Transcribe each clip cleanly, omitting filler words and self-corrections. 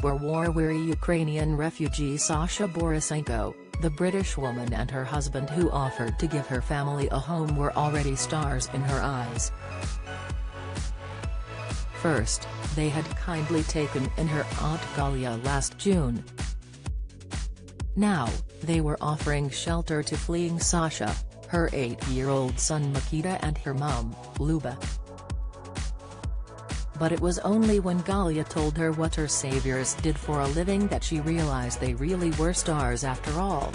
for war-weary Ukrainian refugee Sasha Borisenko. The British woman and her husband, who offered to give her family a home, were already stars in her eyes. First, they had kindly taken in her Aunt Galia last June. Now, they were offering shelter to fleeing Sasha, her 8-year-old son Mikita and her mum, Luba. But it was only when Galia told her what her saviors did for a living that she realized they really were stars after all.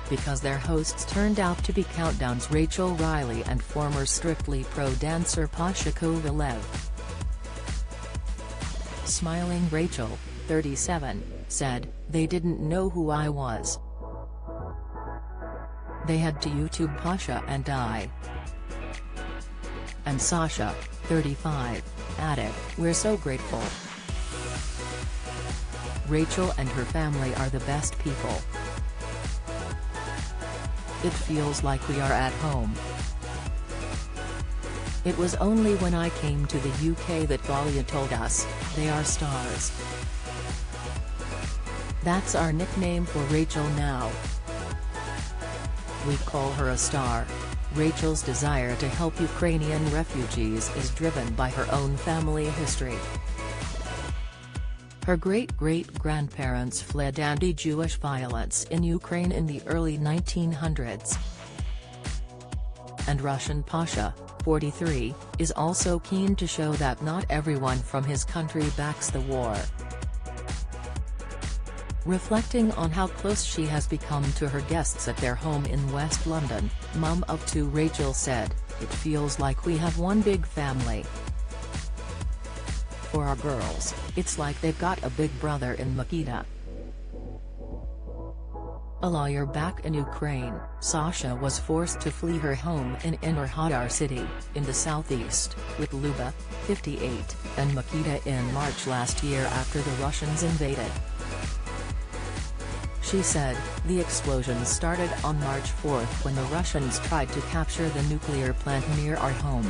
Because their hosts turned out to be Countdown's Rachel Riley and former Strictly Pro dancer Pasha Kovalev. Smiling Rachel, 37, said, "They didn't know who I was. They had to YouTube Pasha and I." And Sasha, 35, added, "We're so grateful. Rachel and her family are the best people. It feels like we are at home." It was only when I came to the UK that Galia told us, "They are stars. That's our nickname for Rachel now. We call her a star." Rachel's desire to help Ukrainian refugees is driven by her own family history. Her great-great-grandparents fled anti-Jewish violence in Ukraine in the early 1900s. And Russian Pasha, 43, is also keen to show that not everyone from his country backs the war. Reflecting on how close she has become to her guests at their home in West London, mum of two Rachel said, "It feels like we have one big family. For our girls, it's like they've got a big brother in Mikita." A lawyer back in Ukraine, Sasha was forced to flee her home in Inner Hadar city, in the southeast, with Luba, 58, and Mikita in March last year after the Russians invaded. She said, "The explosions started on March 4 when the Russians tried to capture the nuclear plant near our home.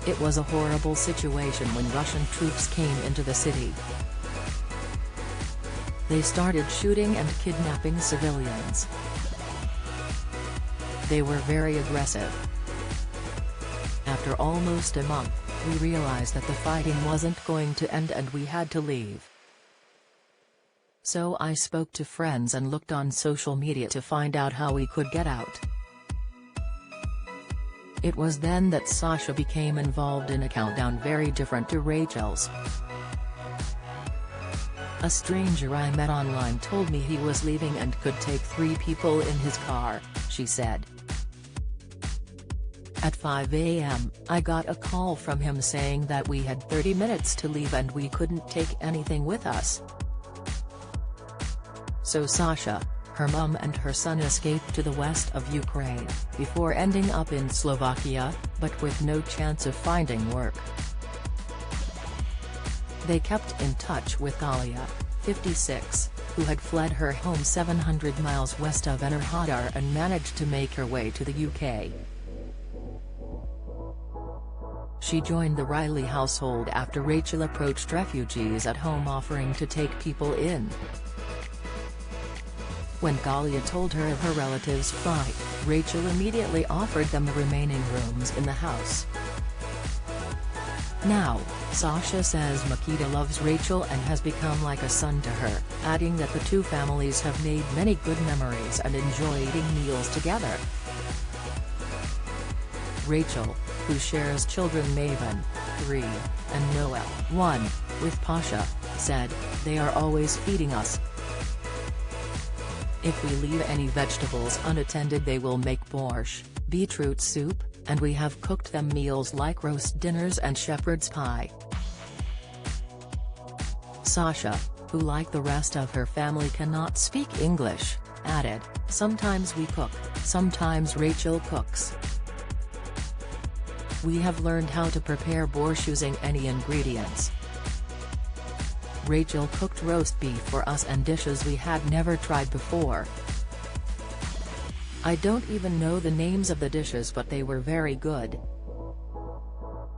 It was a horrible situation when Russian troops came into the city. They started shooting and kidnapping civilians. They were very aggressive. After almost a month, we realized that the fighting wasn't going to end and we had to leave. So I spoke to friends and looked on social media to find out how we could get out. It was then that Sasha became involved in a countdown very different to Rachel's. A stranger I met online told me he was leaving and could take 3 people in his car," she said. "At 5 a.m., I got a call from him saying that we had 30 minutes to leave and we couldn't take anything with us. So Sasha, her mum and her son escaped to the west of Ukraine, before ending up in Slovakia, but with no chance of finding work. They kept in touch with Galia, 56, who had fled her home 700 miles west of Inner Hadar and managed to make her way to the UK. She joined the Riley household after Rachel approached refugees at home offering to take people in. When Galia told her of her relatives' flight, Rachel immediately offered them the remaining rooms in the house. Now, Sasha says Mikita loves Rachel and has become like a son to her, adding that the two families have made many good memories and enjoy eating meals together. Rachel, who shares children Maven, 3, and Noel, 1, with Pasha, said, "They are always feeding us. If we leave any vegetables unattended they will make borscht, beetroot soup, and we have cooked them meals like roast dinners and shepherd's pie." Sasha, who like the rest of her family cannot speak English, added, "Sometimes we cook, sometimes Rachel cooks. We have learned how to prepare borscht using any ingredients. Rachel cooked roast beef for us and dishes we had never tried before. I don't even know the names of the dishes but they were very good."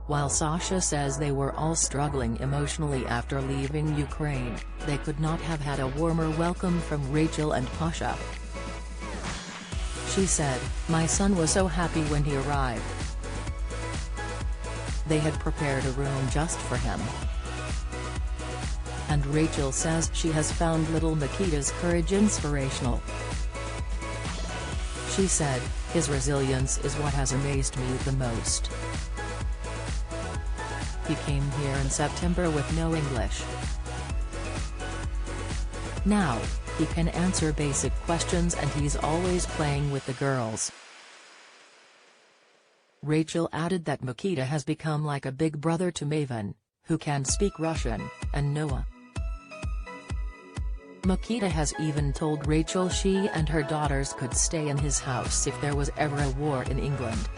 While Sasha says they were all struggling emotionally after leaving Ukraine, they could not have had a warmer welcome from Rachel and Pasha. She said, "My son was so happy when he arrived. They had prepared a room just for him." And Rachel says she has found little Mikita's courage inspirational. She said, "His resilience is what has amazed me the most. He came here in September with no English. Now, he can answer basic questions and he's always playing with the girls." Rachel added that Mikita has become like a big brother to Maven, who can speak Russian, and Noah. Mikita has even told Rachel she and her daughters could stay in his house if there was ever a war in England.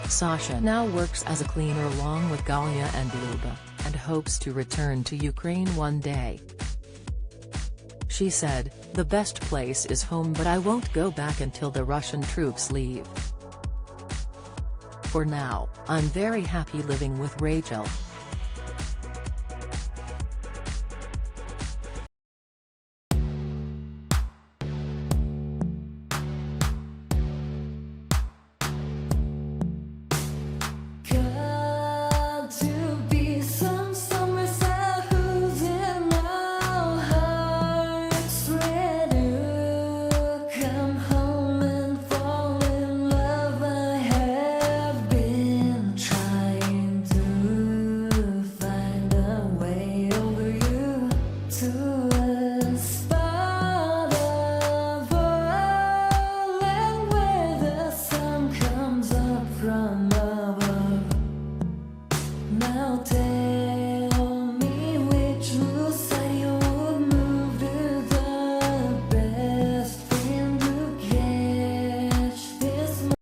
Sasha now works as a cleaner along with Galia and Luba, and hopes to return to Ukraine one day. She said, "The best place is home, but I won't go back until the Russian troops leave. For now, I'm very happy living with Rachel."